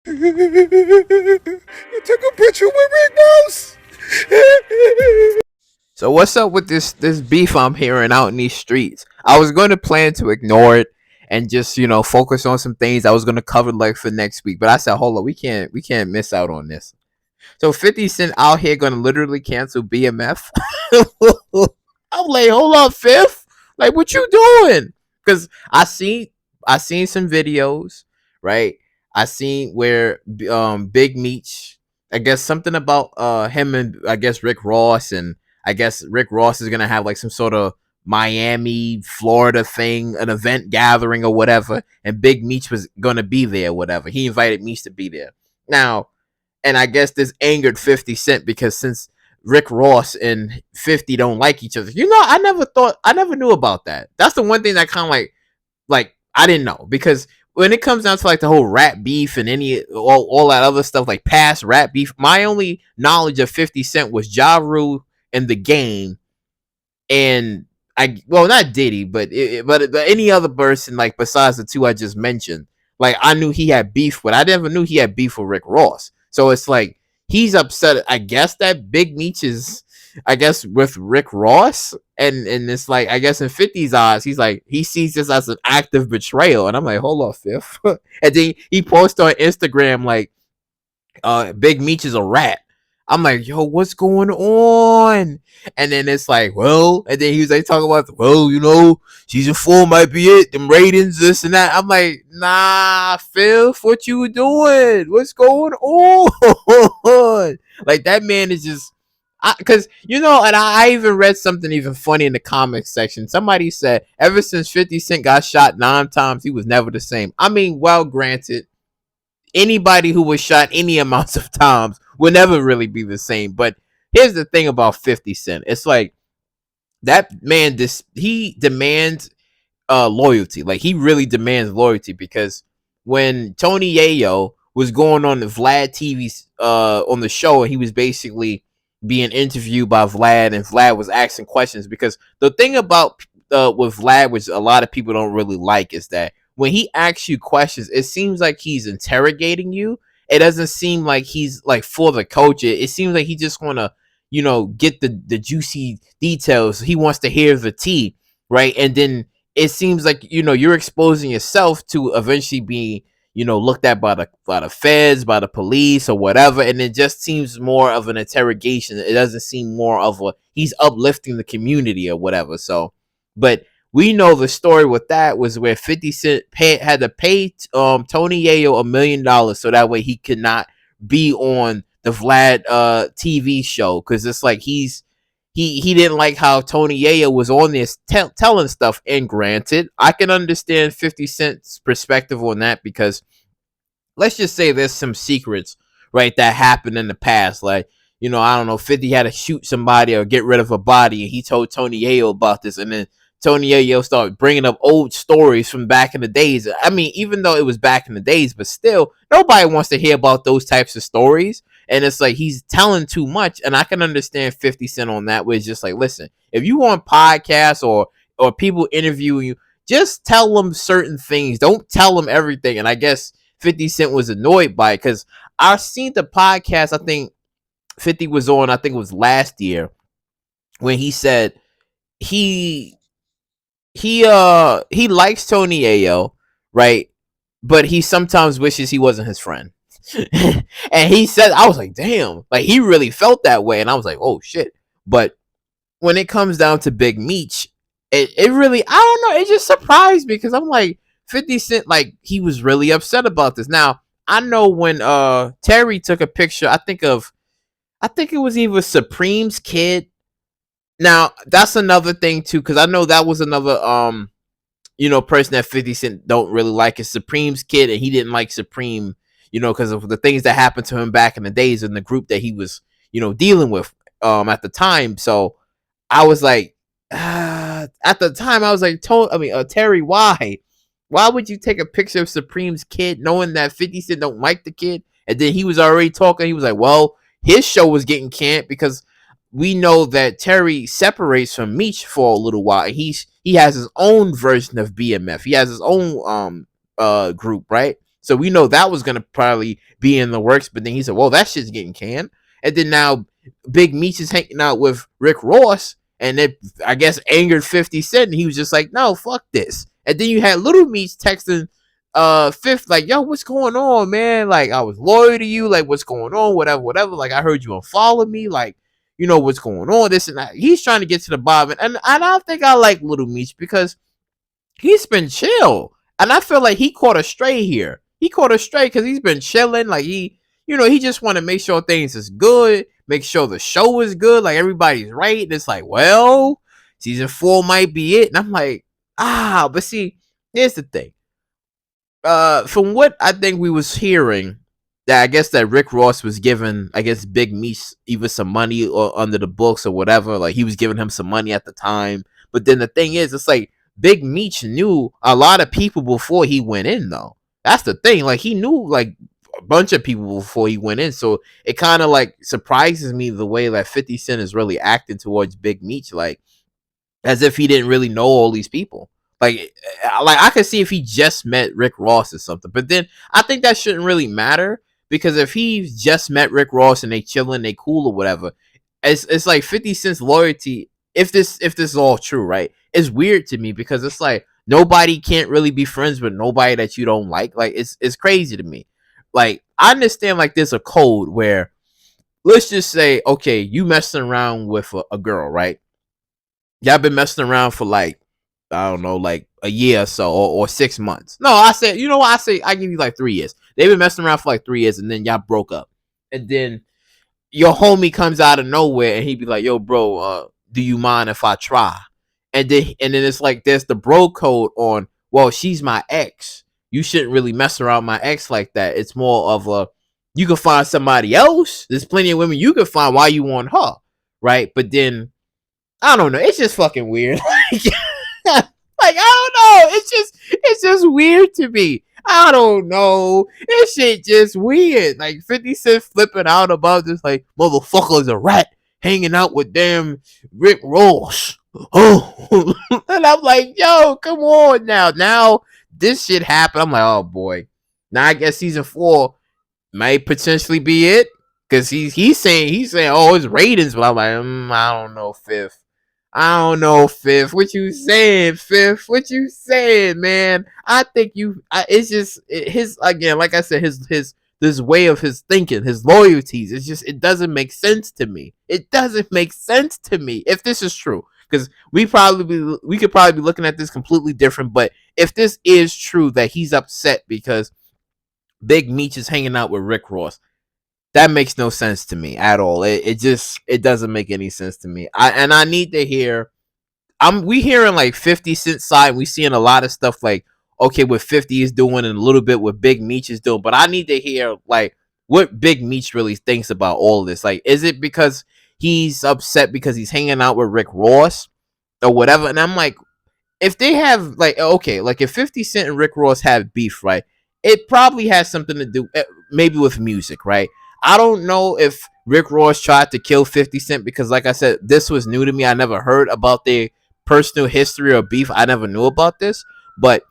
You took a picture with Rick Ross. So what's up with this beef I'm hearing out in these streets? I was going to plan to ignore it and just focus on some things I was going to cover like for next week, but I said, hold on, we can't miss out on this. So 50 Cent out here going to literally cancel BMF. I'm like, hold up, Fifth, like what you doing? Because I seen some videos, right? I seen where Big Meech, I guess something about him and I guess Rick Ross, and I guess Rick Ross is gonna have like some sort of Miami, Florida thing, an event gathering or whatever, and Big Meech was gonna be there, or whatever. He invited Meech to be there. Now, and I guess this angered 50 Cent because since Rick Ross and 50 don't like each other, I never knew about that. That's the one thing that kind of like I didn't know, because when it comes down to like the whole rap beef and all that other stuff, like past rap beef, my only knowledge of 50 Cent was Ja Rule and The Game, and not Diddy, but any other person like besides the two I just mentioned. Like I knew he had beef with. I never knew he had beef with Rick Ross. So it's like he's upset. I guess that Big Meech is, I guess, with Rick Ross, and it's like I guess in 50's eyes, he's like he sees this as an act of betrayal, and I'm like, hold on, Fifth. And then he posts on Instagram like, Big Meech is a rat. I'm like, yo, what's going on? And then it's like, well, and then he was like talking about, well, season 4 might be it, them ratings, this and that. I'm like, nah, Phil, what you doing? What's going on? Like that man is just, because and I even read something even funny in the comics section. Somebody said ever since 50 Cent got shot 9 times, he was never the same. I mean, well, granted, anybody who was shot any amounts of times will never really be the same. But here's the thing about 50 Cent. It's like that man, he demands loyalty. Like he really demands loyalty, because when Tony Yayo was going on the Vlad TV on the show, and he was basically being interviewed by Vlad, and Vlad was asking questions, because the thing about with Vlad, which a lot of people don't really like, is that when he asks you questions, it seems like he's interrogating you. It doesn't seem like he's like for the culture. It seems like he just want to, get the juicy details. He wants to hear the tea, right? And then it seems like you're exposing yourself to eventually be looked at by the feds, by the police, or whatever. And it just seems more of an interrogation. It doesn't seem more of a he's uplifting the community or whatever. So, but we know the story with that was where 50 Cent had to pay Tony Yayo $1 million so that way he could not be on the Vlad TV show, because it's like he didn't like how Tony Yayo was on this telling stuff. And granted, I can understand 50 Cent's perspective on that, because let's just say there's some secrets, right, that happened in the past. Like, I don't know, 50 had to shoot somebody or get rid of a body, and he told Tony Yayo about this, and then Tony Yayo started bringing up old stories from back in the days. I mean, even though it was back in the days, but still, nobody wants to hear about those types of stories. And it's like he's telling too much, and I can understand 50 Cent on that, where it's just like, listen, if you want podcasts or people interviewing you, just tell them certain things. Don't tell them everything. And I guess 50 Cent was annoyed by it, because I've seen the podcast I think 50 was on, I think it was last year, when he said he likes Tony Ayo, right? But he sometimes wishes he wasn't his friend. And he said, I was like, damn, like he really felt that way. And I was like, oh shit. But when it comes down to Big Meech, it really, I don't know, it just surprised me, because I'm like, 50 Cent, like, he was really upset about this. Now, I know when Terry took a picture, I think it was either Supreme's kid. Now, that's another thing too, because I know that was another person that 50 Cent don't really like, is Supreme's kid, and he didn't like Supreme, because of the things that happened to him back in the days in the group that he was, dealing with at the time. So I was like, at the time I was like, Terry, why? Why would you take a picture of Supreme's kid knowing that 50 Cent don't like the kid? And then he was already talking. He was like, well, his show was getting canned because we know that Terry separates from Meech for a little while. He has his own version of BMF. He has his own group, right? So we know that was gonna probably be in the works. But then he said, "Well, that shit's getting canned." And then now Big Meech is hanging out with Rick Ross, and it I guess angered 50 Cent, and he was just like, "No, fuck this." And then you had Little Meech texting Fifth like, "Yo, what's going on, man? Like, I was loyal to you. Like, what's going on? Whatever, whatever. Like, I heard you unfollow me. Like, you know what's going on? This and that." He's trying to get to the bottom, and I don't think I like Little Meech because he's been chill, and I feel like he caught a stray here. He caught a stray because he's been chilling. Like he just want to make sure things is good, make sure the show is good, like everybody's right. And it's like, well, season 4 might be it, and I'm like, but see, here's the thing. From what I think we was hearing, that I guess that Rick Ross was giving, I guess, Big Meech either some money or under the books or whatever. Like he was giving him some money at the time. But then the thing is, it's like Big Meech knew a lot of people before he went in, though. That's the thing. Like he knew like a bunch of people before he went in. So it kind of like surprises me the way that 50 Cent is really acting towards Big Meech. Like as if he didn't really know all these people. Like I could see if he just met Rick Ross or something, but then I think that shouldn't really matter because if he just met Rick Ross and they chilling, they cool or whatever, it's like 50 Cent's loyalty. If this is all true, right? It's weird to me because it's like nobody can't really be friends with nobody that you don't like. Like it's crazy to me. Like I understand like there's a code where let's just say okay, you messing around with a girl, right? Y'all been messing around for like I don't know, like a year or so, or 6 months. No, I said, you know what? I say I give you like 3 years. They've been messing around for like 3 years, and then y'all broke up, and then your homie comes out of nowhere, and he be like, "Yo, bro, do you mind if I try?" And then it's like there's the bro code on. Well, she's my ex. You shouldn't really mess around my ex like that. It's more of a you can find somebody else. There's plenty of women you can find. Why you want her, right? But then I don't know. It's just fucking weird. Like I don't know. It's just weird to me. I don't know. This shit just weird. Like 50 Cent flipping out about this like motherfucker's a rat hanging out with damn Rick Ross. Oh, and I'm like, yo, come on now. Now this shit happened. I'm like, oh boy. Now I guess season 4 might potentially be it because he's saying oh it's ratings, but I'm like I don't know Fifth. I don't know, Fifth. What you saying, Fifth? What you saying, man? I think it's just his again. Like I said, his this way of his thinking, his loyalties. It's just it doesn't make sense to me. It doesn't make sense to me if this is true. Because we could probably be looking at this completely different. But if this is true that he's upset because Big Meech is hanging out with Rick Ross, that makes no sense to me at all. It doesn't make any sense to me. I need to hear. We hearing like 50 Cent side. We seeing a lot of stuff like okay what 50 is doing and a little bit what Big Meech is doing. But I need to hear like what Big Meech really thinks about all of this. Like is it because he's upset because he's hanging out with Rick Ross or whatever? And I'm like if they have like okay, like if 50 Cent and Rick Ross have beef, right? It probably has something to do maybe with music, right? I don't know if Rick Ross tried to kill 50 Cent because like I said, this was new to me. I never heard about their personal history or beef. I never knew about this. But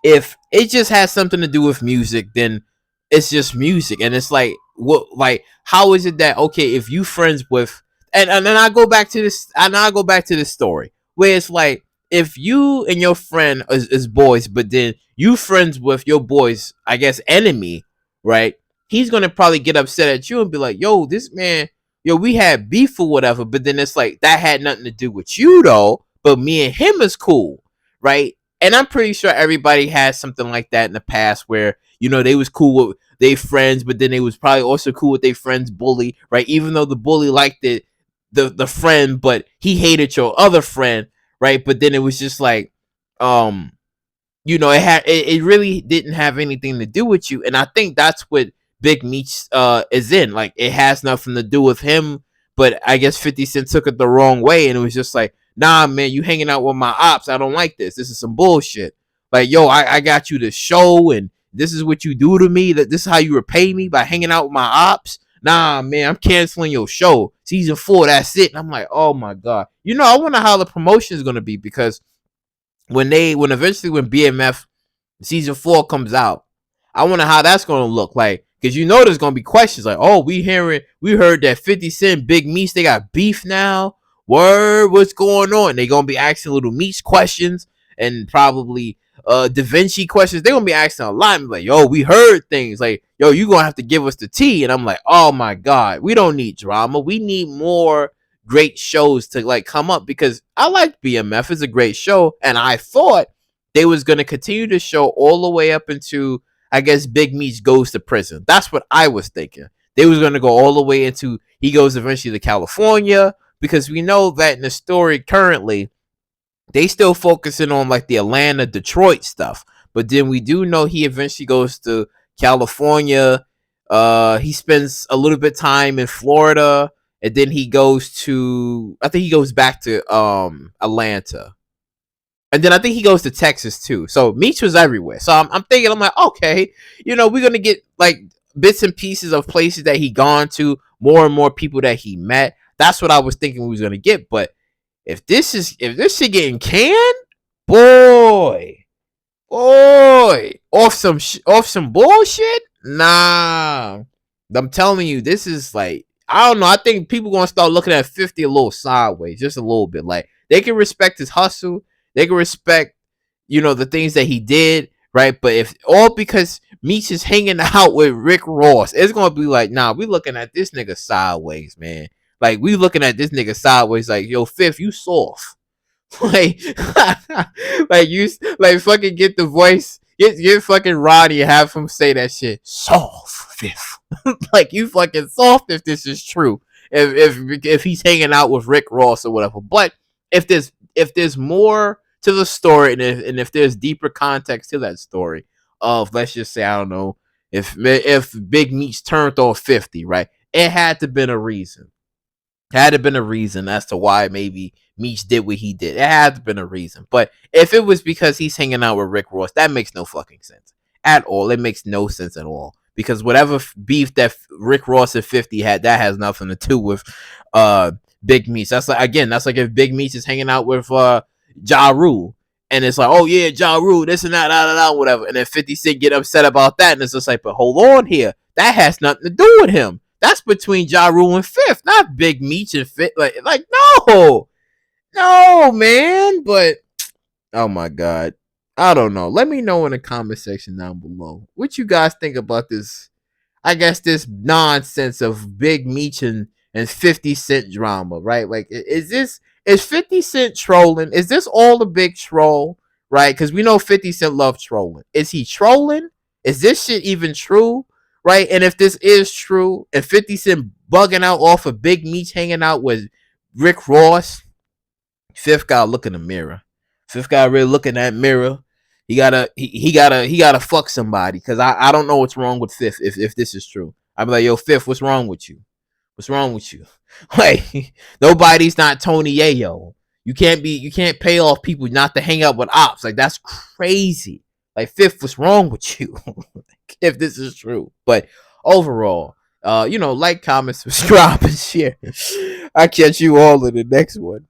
if it just has something to do with music, then it's just music. And it's like what like how is it that okay if you friends with and then I go back to this and I go back to this story where it's like if you and your friend is boys, but then you friends with your boy's I guess enemy, right? He's gonna probably get upset at you and be like, yo, this man, yo, we had beef or whatever, but then it's like that had nothing to do with you though, but me and him is cool, right? And I'm pretty sure everybody has something like that in the past where they was cool with their friends, but then they was probably also cool with their friend's bully, right? Even though the bully liked the friend, but he hated your other friend, right? But then it was just like, it really didn't have anything to do with you, and I think that's what Big Meech is in. Like it has nothing to do with him, but I guess 50 Cent took it the wrong way, and it was just like, nah, man, you hanging out with my ops. I don't like this. This is some bullshit. Like, yo, I got you the show, and this is what you do to me. That this is how you repay me by hanging out with my ops. Nah, man, I'm canceling your show. Season 4, that's it. And I'm like, oh my god. I wonder how the promotion is gonna be because when BMF season 4 comes out, I wonder how that's gonna look like, because you know there's gonna be questions like, oh, we heard that 50 Cent, Big Meech, they got beef now. Word, what's going on? They gonna be asking little Meech questions and probably Da Vinci questions. They gonna be asking a lot. Like, yo, we heard things like, yo, you gonna have to give us the tea. And I'm like, oh my god, we don't need drama. We need more great shows to like come up, because I like BMF. It's a great show, and I thought they was gonna continue to show all the way up into, I guess, Big Meech goes to prison. That's what I was thinking. They was gonna go all the way into he goes eventually to California, because we know that in the story currently they still focusing on like the Atlanta, Detroit stuff. But then we do know he eventually goes to California. He spends a little bit of time in Florida, and then he goes to, I think he goes back to Atlanta. And then I think he goes to Texas too. So Meech was everywhere. So I'm thinking, I'm like, okay, we're gonna get like bits and pieces of places that he gone to, more and more people that he met. That's what I was thinking we was gonna get. But if this shit getting canned, boy, off some bullshit, nah. I'm telling you, this is like, I don't know. I think people gonna start looking at 50 a little sideways, just a little bit. Like, they can respect his hustle, they can respect, the things that he did, right? But if all because Meech is hanging out with Rick Ross, it's gonna be like, nah, we looking at this nigga sideways, man. Like, we looking at this nigga sideways, like, yo, Fifth, you soft. Like, like you, like, fucking get the voice, get fucking Roddy and have him say that shit. Soft, Fifth. Like, you fucking soft if this is true. If he's hanging out with Rick Ross or whatever. But if there's more to the story, and if there's deeper context to that story of, let's just say, I don't know, if Big Meech turned off 50, right? It had to been a reason. Had it been a reason as to why maybe Meech did what he did. It had to been a reason. But if it was because he's hanging out with Rick Ross, that makes no fucking sense at all. It makes no sense at all. Because whatever beef that Rick Ross and 50 had, that has nothing to do with Big Meech. That's like if Big Meech is hanging out with Ja Rule, and it's like, oh yeah, Ja Rule, this and that, whatever. And then 50 Cent get upset about that, and it's just like, but hold on here. That has nothing to do with him. That's between Ja Rule and Fifth, not Big Meech and Fifth. Like no, man. But oh my god, I don't know. Let me know in the comment section down below what you guys think about this. I guess this nonsense of Big Meech and 50 Cent drama, right? Like, is 50 Cent trolling? Is this all a big troll, right? Because we know 50 Cent loves trolling. Is he trolling? Is this shit even true? Right? And if this is true, and 50 Cent bugging out off of Big Meech hanging out with Rick Ross, Fifth gotta look in the mirror. Fifth gotta really look in that mirror. He gotta fuck somebody, because I don't know what's wrong with Fifth if this is true. I'm like, yo, Fifth, what's wrong with you? What's wrong with you? Like, nobody's not Tony Yayo. You can't pay off people not to hang out with ops. Like, that's crazy. Like, Fifth, what's wrong with you? If this is true. But overall, like, comment, subscribe, and share. I'll catch you all in the next one.